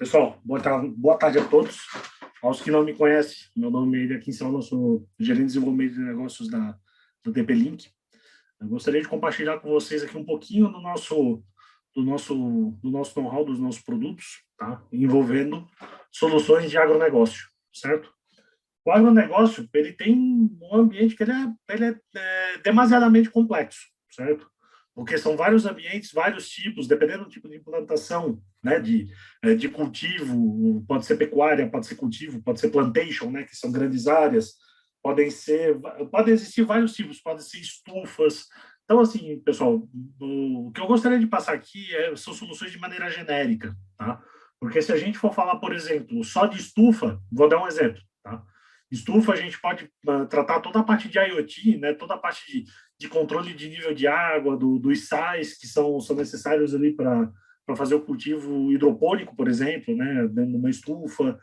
Pessoal, boa tarde a todos. Aos que não me conhecem, meu nome é Kim Saulo, eu sou gerente de desenvolvimento de negócios da TP-Link. Eu gostaria de compartilhar com vocês aqui um pouquinho do nosso know-how, dos nossos produtos, tá? Envolvendo soluções de agronegócio, certo? O agronegócio, ele tem um ambiente que ele é demasiadamente complexo, certo? Porque são vários ambientes, vários tipos, dependendo do tipo de implantação, né, de cultivo, pode ser pecuária, pode ser cultivo, pode ser plantation, né, que são grandes áreas, podem existir vários tipos, podem ser estufas. Então, assim, pessoal, o que eu gostaria de passar aqui são soluções de maneira genérica, tá? Porque se a gente for falar, por exemplo, só de estufa, vou dar um exemplo, tá? Estufa, a gente pode tratar toda a parte de IoT, né, toda a parte de controle de nível de água, dos sais que são necessários ali para fazer o cultivo hidropônico, por exemplo, né, dentro de uma estufa,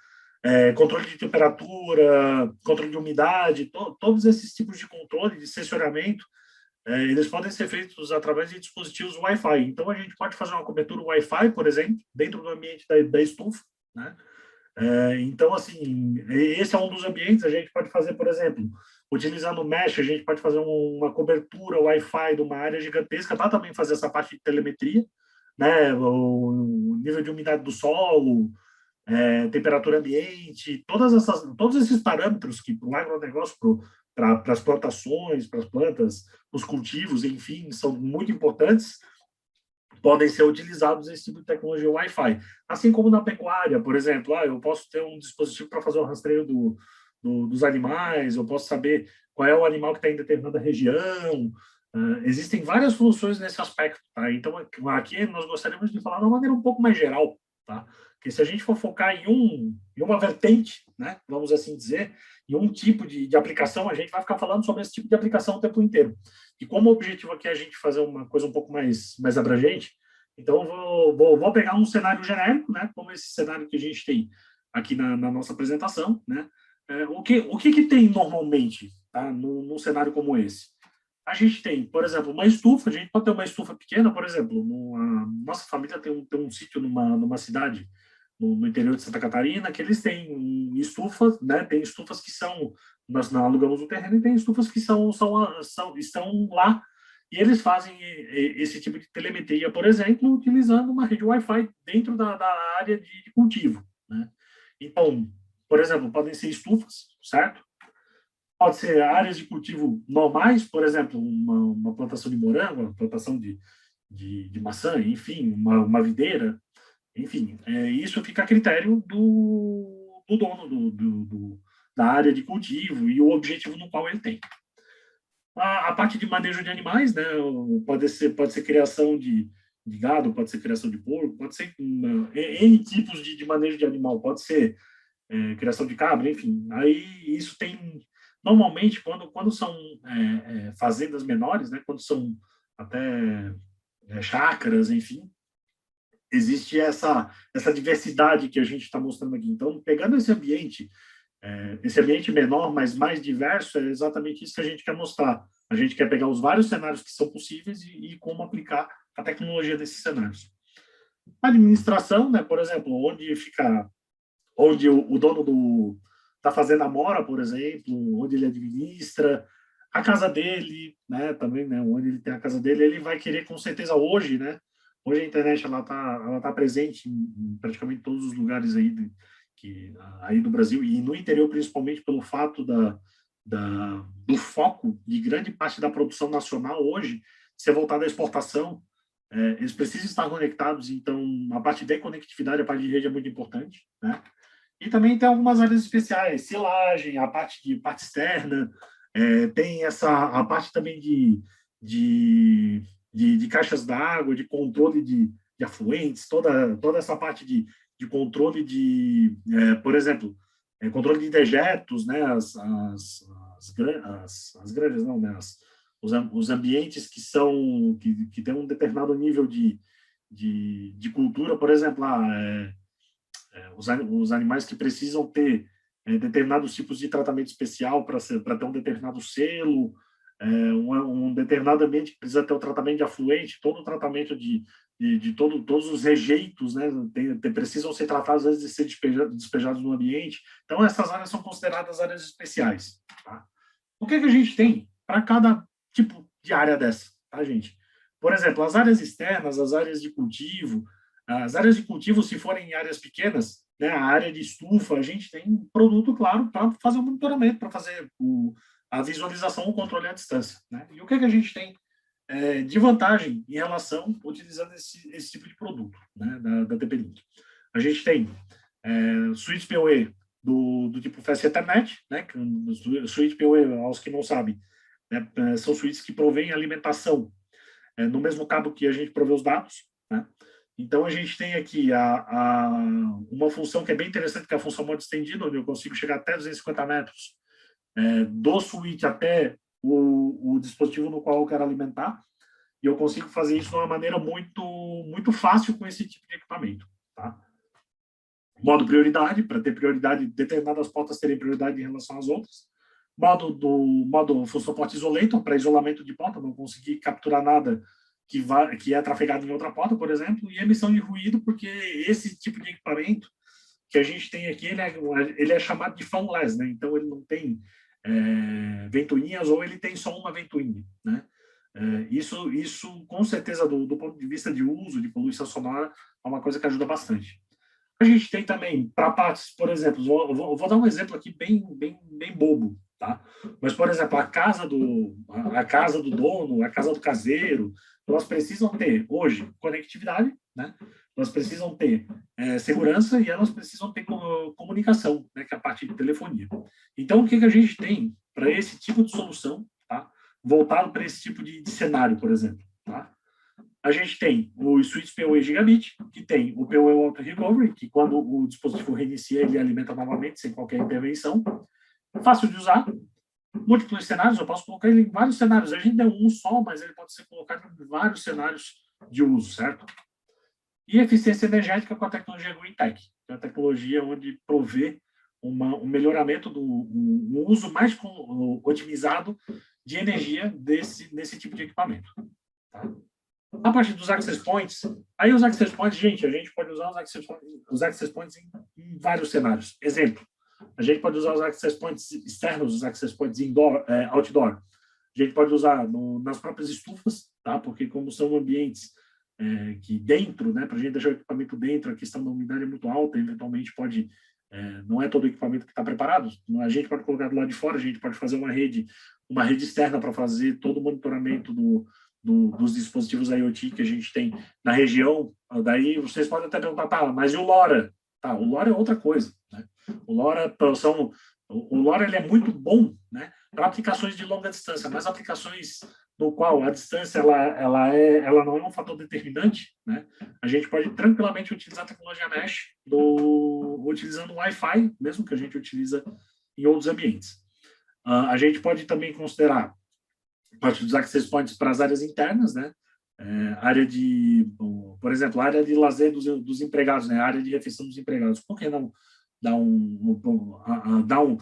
controle de temperatura, controle de umidade, todos esses tipos de controle, de sensoriamento, eles podem ser feitos através de dispositivos Wi-Fi. Então, a gente pode fazer uma cobertura Wi-Fi, por exemplo, dentro do ambiente da estufa, né? Então, assim, esse é um dos ambientes. A gente pode fazer, por exemplo, utilizando o Mesh, a gente pode fazer uma cobertura Wi-Fi de uma área gigantesca para também fazer essa parte de telemetria, né? O nível de umidade do solo, temperatura ambiente, todos esses parâmetros que para o agronegócio, para as plantações, para as plantas, os cultivos, enfim, são muito importantes, podem ser utilizados esse tipo de tecnologia Wi-Fi. Assim como na pecuária, por exemplo, eu posso ter um dispositivo para fazer o rastreio dos animais, eu posso saber qual é o animal que está em determinada região. Existem várias soluções nesse aspecto, tá? Então, aqui nós gostaríamos de falar de uma maneira um pouco mais geral, tá? Porque se a gente for focar em uma vertente, né, vamos assim dizer, em um tipo de aplicação, a gente vai ficar falando sobre esse tipo de aplicação o tempo inteiro. E como o objetivo aqui é a gente fazer uma coisa um pouco mais abrangente, então vou pegar um cenário genérico, né, como esse cenário que a gente tem aqui na nossa apresentação, né? O que tem normalmente, tá, num cenário como esse? A gente tem, por exemplo, uma estufa. A gente pode ter uma estufa pequena, por exemplo, nossa família tem um sítio numa cidade no interior de Santa Catarina, que eles têm estufas, né? Tem estufas que são, nós não alugamos o terreno, e tem estufas que estão lá, e eles fazem esse tipo de telemetria, por exemplo, utilizando uma rede Wi-Fi dentro da área de cultivo, né? Então, por exemplo, podem ser estufas, certo? Pode ser áreas de cultivo normais, por exemplo, uma plantação de morango, uma plantação de maçã, enfim, uma videira, enfim, isso fica a critério do dono da área de cultivo e o objetivo no qual ele tem. A parte de manejo de animais, né, pode ser criação de gado, pode ser criação de porco, pode ser N tipos de manejo de animal, pode ser criação de cabra, enfim. Aí isso tem, normalmente, quando são fazendas menores, né, quando são até chácaras, enfim, existe essa diversidade que a gente está mostrando aqui. Então, pegando esse ambiente menor, mas mais diverso, é exatamente isso que a gente quer mostrar. A gente quer pegar os vários cenários que são possíveis e como aplicar a tecnologia desses cenários. A administração, né, por exemplo, onde o dono da fazenda mora, por exemplo, onde ele administra, a casa dele, né, também, né, onde ele tem a casa dele, ele vai querer, com certeza, hoje, né, hoje a internet ela tá presente em praticamente todos os lugares aí do Brasil, e no interior, principalmente pelo fato do foco de grande parte da produção nacional hoje ser voltada à exportação. Eles precisam estar conectados. Então a parte de conectividade, a parte de rede é muito importante, né? E também tem algumas áreas especiais, silagem, a parte externa, tem a parte também de caixas d'água, de controle de afluentes, toda essa parte de controle por exemplo, controle de dejetos, né, as granjas, não, né, os ambientes que têm um determinado nível de cultura, por exemplo, os animais que precisam ter determinados tipos de tratamento especial para ter um determinado selo, um determinado ambiente que precisa ter o tratamento de afluente, todo o tratamento todos os rejeitos, né, precisam ser tratados antes de ser despejados no ambiente. Então, essas áreas são consideradas áreas especiais. Tá? O que a gente tem para cada tipo de área dessa, tá, gente? Por exemplo, as áreas externas, as áreas de cultivo, se forem áreas pequenas, né, a área de estufa, a gente tem um produto, claro, para fazer o monitoramento, para fazer a visualização, o controle à distância. Né? E o que a gente tem de vantagem em relação utilizando esse tipo de produto, né, da TP-Link? A gente tem switch PoE do tipo Fast Ethernet, né, switch PoE, aos que não sabem, né, são switches que provêm alimentação no mesmo cabo que a gente provê os dados, né? Então, a gente tem aqui uma função que é bem interessante, que é a função modo estendido, onde eu consigo chegar até 250 metros do switch até o dispositivo no qual eu quero alimentar, e eu consigo fazer isso de uma maneira muito fácil com esse tipo de equipamento. Tá? Modo prioridade, para ter prioridade, determinadas portas terem prioridade em relação às outras. Modo full support isolator, para isolamento de porta, não conseguir capturar nada que é trafegado em outra porta, por exemplo, e emissão de ruído, porque esse tipo de equipamento que a gente tem aqui, ele é chamado de fanless, né? Então, ele não tem ventoinhas, ou ele tem só uma ventoinha, né? Isso, com certeza, do ponto de vista de uso, de poluição sonora, é uma coisa que ajuda bastante. A gente tem também, para partes, por exemplo, vou dar um exemplo aqui bem bobo, tá? Mas, por exemplo, a casa do dono, a casa do caseiro, elas precisam ter, hoje, conectividade, né? Elas precisam ter segurança e elas precisam ter comunicação, né? Que é a parte de telefonia. Então, o que a gente tem para esse tipo de solução, tá? Voltado para esse tipo de cenário, por exemplo, tá? A gente tem o switch PoE Gigabit, que tem o PoE Auto Recovery, que quando o dispositivo reinicia, ele alimenta novamente, sem qualquer intervenção. Fácil de usar. Múltiplos cenários, eu posso colocar ele em vários cenários. A gente deu um só, mas ele pode ser colocado em vários cenários de uso, certo? E eficiência energética com a tecnologia GreenTech, que é a tecnologia onde provê um melhoramento um uso mais otimizado de energia nesse tipo de equipamento. Tá? A partir dos access points, aí os access points, gente, a gente pode usar os access points em vários cenários. Exemplo, a gente pode usar os access points externos, os access points outdoor. A gente pode usar nas próprias estufas, tá? Porque como são ambientes que dentro, né, para a gente deixar o equipamento dentro, a questão da umidade é muito alta, eventualmente pode, não é todo o equipamento que está preparado, a gente pode colocar do lado de fora, a gente pode fazer uma rede externa para fazer todo o monitoramento dos dispositivos IoT que a gente tem na região. Daí vocês podem até perguntar, tá, mas e o LoRa? Tá, o LoRa é outra coisa, né? O LoRa ele é muito bom, né, para aplicações de longa distância, mas aplicações no qual a distância ela não é um fator determinante, né? A gente pode tranquilamente utilizar a tecnologia mesh utilizando o Wi-Fi, mesmo que a gente utiliza em outros ambientes. A gente pode também considerar parte dos access points para as áreas internas, né? Por exemplo, a área de lazer dos empregados, né? A área de refeição dos empregados. Por que não dar um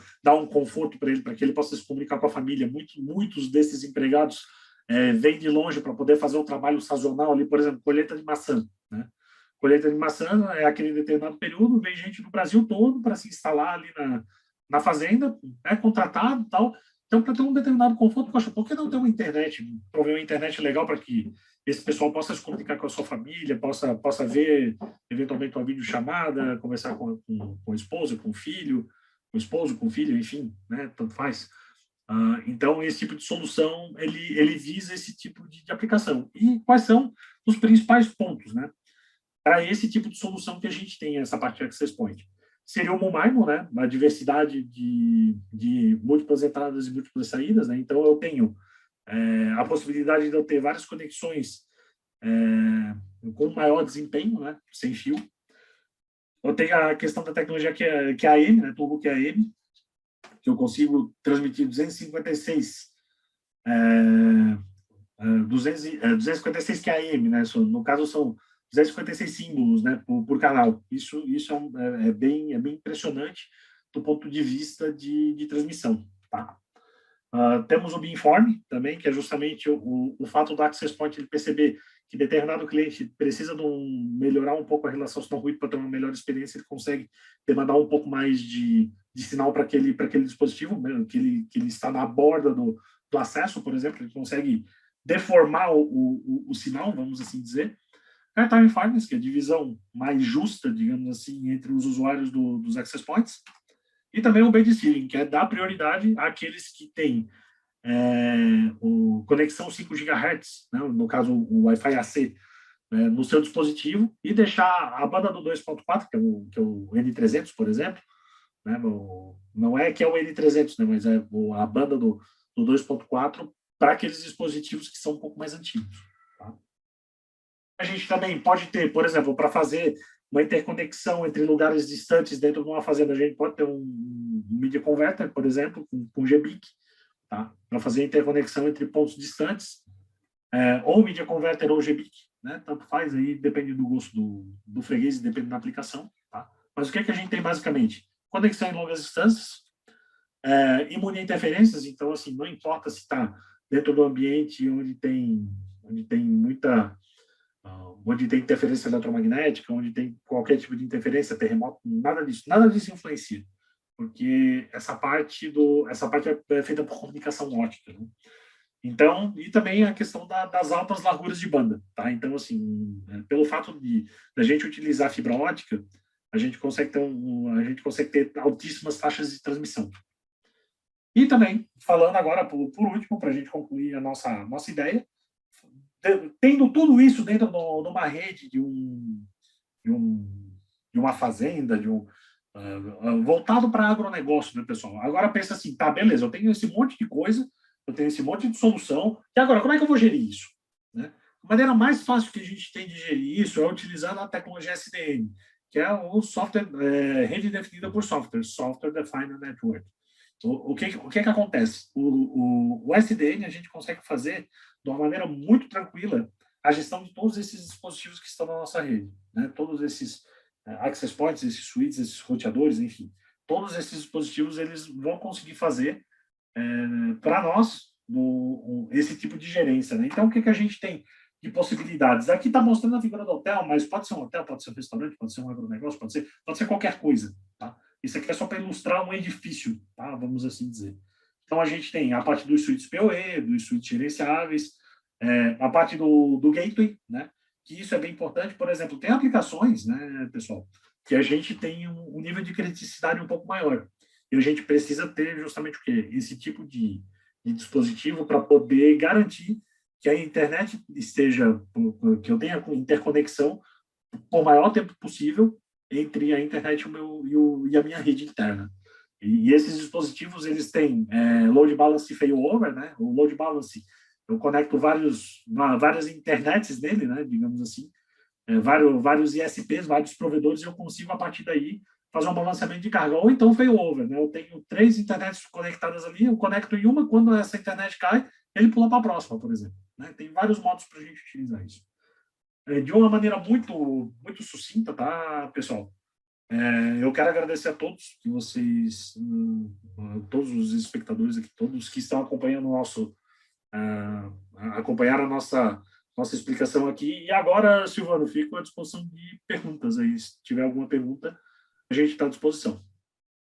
conforto para ele, para que ele possa se comunicar com a família? Muitos desses empregados vêm de longe para poder fazer um trabalho sazonal ali, por exemplo, colheita de maçã, né? Colheita de maçã é aquele determinado período, vem gente do Brasil todo para se instalar ali na fazenda, contratado e tal. Então, para ter um determinado conforto, poxa, por que não ter uma internet, prover uma internet legal para que esse pessoal possa se comunicar com a sua família, possa ver, eventualmente, uma videochamada, conversar com a esposa, com o filho, com o esposo, com o filho, enfim, né, tanto faz. Então, esse tipo de solução, ele visa esse tipo de aplicação. E quais são os principais pontos, né, para esse tipo de solução que a gente tem, essa parte de Access Point? Seria o MoMIMO, né? A diversidade de múltiplas entradas e múltiplas saídas, né? Então, eu tenho a possibilidade de eu ter várias conexões com maior desempenho, né? Sem fio. Eu tenho a questão da tecnologia que é AM, né? Turbo QAM, que eu consigo transmitir 256 QAM, né? No caso, são 256 símbolos, né, por canal. Isso é bem impressionante do ponto de vista de transmissão. Tá? Temos o Beamform também, que é justamente o fato do Access Point ele perceber que determinado cliente precisa melhorar um pouco a relação sinal-ruído para ter uma melhor experiência, ele consegue demandar um pouco mais de sinal para aquele dispositivo, que ele está na borda do acesso, por exemplo, ele consegue deformar o sinal, vamos assim dizer. Airtime Fairness, que é a divisão mais justa, digamos assim, entre os usuários dos access points. E também o band steering, que é dar prioridade àqueles que têm conexão 5 GHz, né, no caso o Wi-Fi AC, no seu dispositivo, e deixar a banda do 2.4, que é o N300, por exemplo, né, não é que é o N300, né, mas é a banda do 2.4 para aqueles dispositivos que são um pouco mais antigos. Tá? A gente também pode ter, por exemplo, para fazer uma interconexão entre lugares distantes dentro de uma fazenda, a gente pode ter um media converter, por exemplo, com GBIC, tá? Para fazer a interconexão entre pontos distantes, ou media converter ou GBIC, né? Tanto faz, aí depende do gosto do freguês e depende da aplicação. Tá? Mas o que a gente tem basicamente? Conexão em longas distâncias, imune a interferências, então assim, não importa se está dentro do ambiente onde tem muita onde tem interferência eletromagnética, onde tem qualquer tipo de interferência, terremoto, nada disso influencia, porque essa parte é feita por comunicação ótica, né? Então, e também a questão das altas larguras de banda, tá? Então, assim, pelo fato da gente utilizar fibra ótica, a gente consegue ter altíssimas taxas de transmissão. E também, falando agora por último, para a gente concluir a nossa ideia, tendo tudo isso dentro de uma rede, de uma fazenda, voltado para agronegócio, né, pessoal? Agora pensa assim, tá, beleza, eu tenho esse monte de coisa, eu tenho esse monte de solução, e agora, como é que eu vou gerir isso? Né? A maneira mais fácil que a gente tem de gerir isso é utilizando a tecnologia SDN, que é o software, rede definida por software, Software Defined Network. O que acontece? O SDN a gente consegue fazer de uma maneira muito tranquila a gestão de todos esses dispositivos que estão na nossa rede, né? Todos esses access points, esses switches, esses roteadores, enfim, todos esses dispositivos eles vão conseguir fazer para nós esse tipo de gerência, né? Então, o que a gente tem de possibilidades? Aqui está mostrando a figura do hotel, mas pode ser um hotel, pode ser um restaurante, pode ser um agronegócio, pode ser qualquer coisa, tá? Isso aqui é só para ilustrar um edifício, tá? Vamos assim dizer. Então, a gente tem a parte dos suítes PoE, dos suítes gerenciáveis, a parte do gateway, né? Que isso é bem importante. Por exemplo, tem aplicações, né, pessoal, que a gente tem um nível de criticidade um pouco maior. E a gente precisa ter justamente o quê? Esse tipo de dispositivo para poder garantir que a internet esteja, que eu tenha interconexão por maior tempo possível entre a internet e a minha rede interna. E esses dispositivos, eles têm load balance failover, né? O load balance, eu conecto várias internets nele, né? Digamos assim, vários ISPs, vários provedores, e eu consigo, a partir daí, fazer um balanceamento de carga. Ou então failover, né? Eu tenho 3 internets conectadas ali, eu conecto em uma, quando essa internet cai, ele pula para a próxima, por exemplo. Né? Tem vários modos para a gente utilizar isso. De uma maneira muito, muito sucinta, tá, pessoal? Eu quero agradecer a todos que vocês, todos os espectadores aqui, todos que estão acompanhando acompanhar a nossa explicação aqui. E agora, Silvano, fico à disposição de perguntas aí. Se tiver alguma pergunta, a gente está à disposição.